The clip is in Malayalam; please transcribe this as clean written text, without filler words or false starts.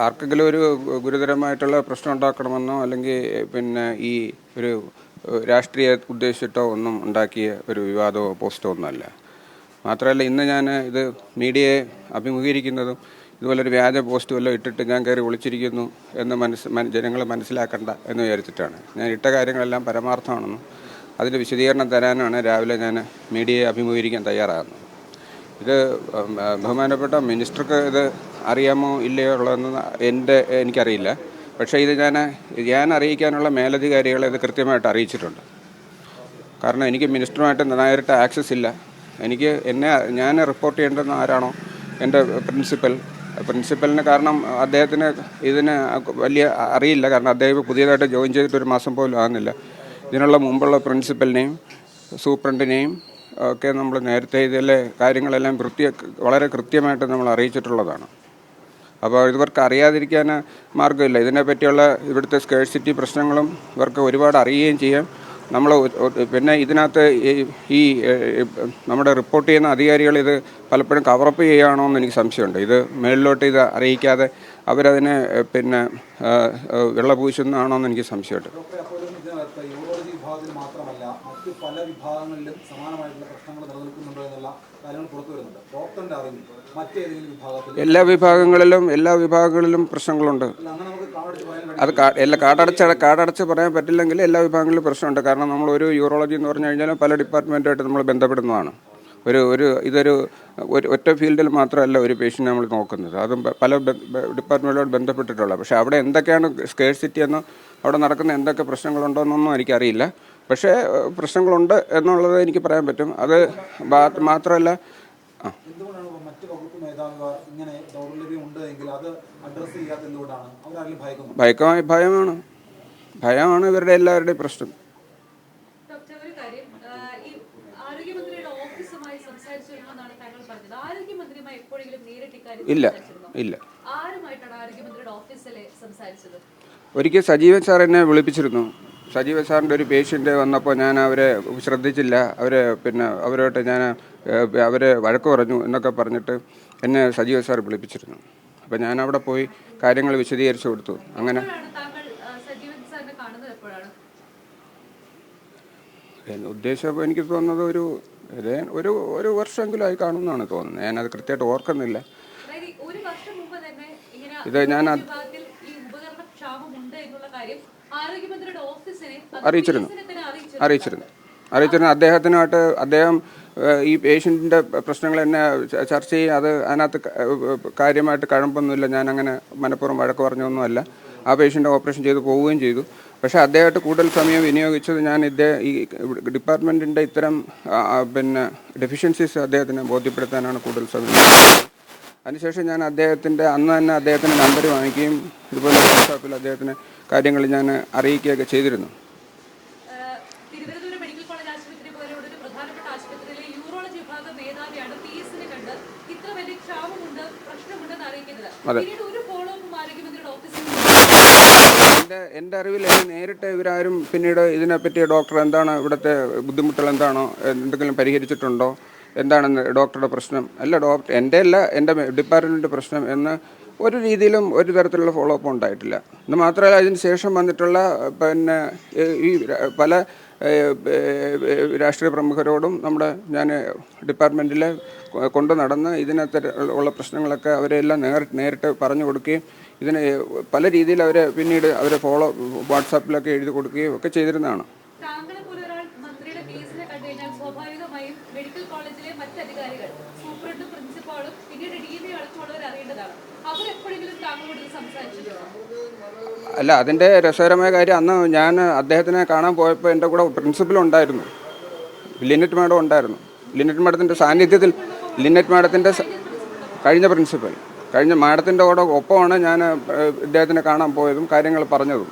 ആർക്കെങ്കിലും ഒരു ഗുരുതരമായിട്ടുള്ള പ്രശ്നം ഉണ്ടാക്കണമെന്നോ അല്ലെങ്കിൽ പിന്നെ ഈ ഒരു രാഷ്ട്രീയ ഉദ്ദേശിച്ചിട്ടോ ഒന്നും ഉണ്ടാക്കിയ ഒരു വിവാദമോ പോസ്റ്റോ ഒന്നുമല്ല. മാത്രമല്ല ഇന്ന് ഞാൻ ഇത് മീഡിയയെ അഭിമുഖീകരിക്കുന്നതും ഇതുപോലൊരു വ്യാജ പോസ്റ്റ് വല്ലതും ഇട്ടിട്ട് ഞാൻ കയറി വിളിച്ചിരിക്കുന്നു എന്ന് ജനങ്ങൾ മനസ്സിലാക്കണ്ട എന്ന് വിചാരിച്ചിട്ടാണ്. ഞാൻ ഇട്ട കാര്യങ്ങളെല്ലാം പരമാർത്ഥമാണെന്നും അതിൻ്റെ വിശദീകരണം തരാനാണ് രാവിലെ ഞാൻ മീഡിയയെ അഭിമുഖീകരിക്കാൻ തയ്യാറാകുന്നത്. ഇത് ബഹുമാനപ്പെട്ട മിനിസ്റ്റർക്ക് ഇത് അറിയാമോ ഇല്ലയോ ഉള്ളതെന്ന് എനിക്കറിയില്ല. പക്ഷേ ഇത് ഞാൻ അറിയിക്കാനുള്ള മേലധികാരികളെ ഇത് കൃത്യമായിട്ട് അറിയിച്ചിട്ടുണ്ട്. കാരണം എനിക്ക് മിനിസ്റ്ററുമായിട്ട് നേരിട്ട് ആക്സസ് ഇല്ല. ഞാൻ റിപ്പോർട്ട് ചെയ്യേണ്ടുന്ന ആരാണോ എൻ്റെ പ്രിൻസിപ്പലിന്, കാരണം അദ്ദേഹത്തിന് ഇതിന് വലിയ അറിയില്ല. കാരണം അദ്ദേഹം പുതിയതായിട്ട് ജോയിൻ ചെയ്തിട്ടൊരു മാസം പോലും ആകുന്നില്ല. ഇതിനുള്ള മുമ്പുള്ള പ്രിൻസിപ്പലിനെയും സൂപ്രണ്ടിനെയും ഒക്കെ നമ്മൾ നേരത്തെ ഇതിലെ കാര്യങ്ങളെല്ലാം വളരെ കൃത്യമായിട്ട് നമ്മൾ അറിയിച്ചിട്ടുള്ളതാണ്. അപ്പോൾ ഇവർക്ക് അറിയാതിരിക്കാൻ മാർഗ്ഗമില്ല. ഇതിനെപ്പറ്റിയുള്ള ഇവിടുത്തെ സ്കേഴ്സിറ്റി പ്രശ്നങ്ങളും ഇവർക്ക് ഒരുപാട് അറിയുകയും ചെയ്യാം. പിന്നെ ഇതിനകത്ത് ഈ നമ്മുടെ റിപ്പോർട്ട് ചെയ്യുന്ന അധികാരികൾ ഇത് പലപ്പോഴും കവറപ്പ് ചെയ്യുകയാണോ എന്ന് എനിക്ക് സംശയമുണ്ട്. ഇത് മേളിലോട്ട് ഇത് അറിയിക്കാതെ അവരതിനെ പിന്നെ വെള്ളപൂശുന്നതാണോ എന്ന് എനിക്ക് സംശയമുണ്ട്. യൂറോളജി വിഭാഗത്തിൽ മാത്രമല്ല മറ്റ് പല വിഭാഗങ്ങളിലും സമാനമായിട്ടുള്ള പ്രശ്നങ്ങൾ നിലനിൽക്കുന്നുണ്ടോ എന്നുള്ള കാര്യങ്ങൾ പുറത്തു വരുന്നുണ്ട്. ഡോക്ടറിന്റെ അറിവിൽ മറ്റേതെങ്കിലും വിഭാഗത്തിൽ എല്ലാ വിഭാഗങ്ങളിലും പ്രശ്നങ്ങളുണ്ട്. അത് കാടടച്ച് പറയാൻ പറ്റില്ലെങ്കിൽ എല്ലാ വിഭാഗങ്ങളിലും പ്രശ്നമുണ്ട്. കാരണം നമ്മൾ ഒരു യൂറോളജി എന്ന് പറഞ്ഞു കഴിഞ്ഞാൽ പല ഡിപ്പാർട്ട്മെൻറ്റുമായിട്ട് നമ്മൾ ബന്ധപ്പെടുന്നതാണ്. ഇതൊരു ഒറ്റ ഫീൽഡിൽ മാത്രമല്ല ഒരു പേഷ്യൻ്റ് നമ്മൾ നോക്കുന്നത്. അതും പല ഡിപ്പാർട്ട്മെൻറ്റുകളോട് ബന്ധപ്പെട്ടിട്ടുള്ളത്. പക്ഷേ അവിടെ എന്തൊക്കെയാണ് സ്കേഴ്സിറ്റി എന്നോ അവിടെ നടക്കുന്ന എന്തൊക്കെ പ്രശ്നങ്ങളുണ്ടോ എന്നൊന്നും എനിക്കറിയില്ല. പക്ഷേ പ്രശ്നങ്ങളുണ്ട് എന്നുള്ളത് എനിക്ക് പറയാൻ പറ്റും. അത് മാത്രമല്ല ഭയമാണ് ഇവരുടെ എല്ലാവരുടെയും പ്രശ്നം. ഇല്ല. ഒരിക്കൽ സജീവൻ സാർ എന്നെ വിളിപ്പിച്ചിരുന്നു. സജീവൻ സാറിൻ്റെ ഒരു പേഷ്യൻ്റ് വന്നപ്പോൾ ഞാൻ അവരെ ശ്രദ്ധിച്ചില്ല. അവരോട്ട് ഞാൻ അവരെ വഴക്ക് പറഞ്ഞു എന്നൊക്കെ പറഞ്ഞിട്ട് എന്നെ സജീവൻ സാർ വിളിപ്പിച്ചിരുന്നു. അപ്പോൾ ഞാൻ അവിടെ പോയി കാര്യങ്ങൾ വിശദീകരിച്ചു കൊടുത്തു. അങ്ങനെ ഉദ്ദേശം എനിക്ക് തോന്നുന്നത് ഒരു വർഷമെങ്കിലും ആയി കാണുമെന്നാണ് തോന്നുന്നത്. ഞാനത് കൃത്യമായിട്ട് ഓർക്കുന്നില്ല. ഇത് ഞാൻ അറിയിച്ചിരുന്നു. അദ്ദേഹം ഈ പേഷ്യൻറ്റിൻ്റെ പ്രശ്നങ്ങൾ എന്നെ ചർച്ച ചെയ്യും. അതിനകത്ത് കാര്യമായിട്ട് കഴമ്പൊന്നുമില്ല. ഞാനങ്ങനെ മനഃപൂർവ്വം വഴക്ക് പറഞ്ഞൊന്നുമല്ല. ആ പേഷ്യൻ്റ് ഓപ്പറേഷൻ ചെയ്ത് പോവുകയും ചെയ്തു. പക്ഷേ അദ്ദേഹമായിട്ട് കൂടുതൽ സമയം വിനിയോഗിച്ചത് ഞാൻ ഈ ഡിപ്പാർട്ട്മെൻറ്റിൻ്റെ ഇത്തരം ഡെഫിഷ്യൻസീസ് അദ്ദേഹത്തിന് ബോധ്യപ്പെടുത്താനാണ് കൂടുതൽ സമയം. അതിനുശേഷം ഞാൻ അന്ന് തന്നെ അദ്ദേഹത്തിൻ്റെ നമ്പർ വാങ്ങിക്കുകയും ഇതുപോലെ വാട്സാപ്പിൽ അദ്ദേഹത്തിന് കാര്യങ്ങൾ ഞാൻ അറിയിക്കുകയൊക്കെ ചെയ്തിരുന്നു. അതെ, എൻ്റെ അറിവിൽ നേരിട്ട് ഇവരാരും പിന്നീട് ഇതിനെപ്പറ്റി ഡോക്ടർ എന്താണ് ഇവിടുത്തെ ബുദ്ധിമുട്ടുകൾ എന്താണോ എന്തെങ്കിലും പരിഹരിച്ചിട്ടുണ്ടോ, എന്താണെന്ന് ഡോക്ടറുടെ പ്രശ്നം എൻ്റെ ഡിപ്പാർട്ട്മെൻറ്റ് പ്രശ്നം എന്ന് ഒരു രീതിയിലും ഒരു തരത്തിലുള്ള ഫോളോ അപ്പ് ഉണ്ടായിട്ടില്ല. എന്ന് മാത്രമല്ല അതിന് ശേഷം വന്നിട്ടുള്ള ഈ പല രാഷ്ട്രീയ പ്രമുഖരോടും ഞാൻ ഡിപ്പാർട്ട്മെൻറ്റിൽ കൊണ്ടു നടന്ന് ഇതിനകത്ത് ഉള്ള പ്രശ്നങ്ങളൊക്കെ അവരെല്ലാം നേരിട്ട് പറഞ്ഞു കൊടുക്കുകയും ഇതിന് പല രീതിയിൽ പിന്നീട് ഫോളോ വാട്സാപ്പിലൊക്കെ എഴുതി കൊടുക്കുകയും ഒക്കെ ചെയ്തിരുന്നതാണ്. അല്ല, അതിൻ്റെ രസകരമായ കാര്യം അന്ന് ഞാൻ അദ്ദേഹത്തിനെ കാണാൻ പോയപ്പോൾ എൻ്റെ കൂടെ പ്രിൻസിപ്പൽ ലിനറ്റ് മാഡം ഉണ്ടായിരുന്നു. ലിനറ്റ് മാഡത്തിൻ്റെ സാന്നിധ്യത്തിൽ കഴിഞ്ഞ മാഡത്തിൻ്റെ കൂടെ ഒപ്പമാണ് ഞാൻ ഇദ്ദേഹത്തിനെ കാണാൻ പോയതും കാര്യങ്ങൾ പറഞ്ഞതും.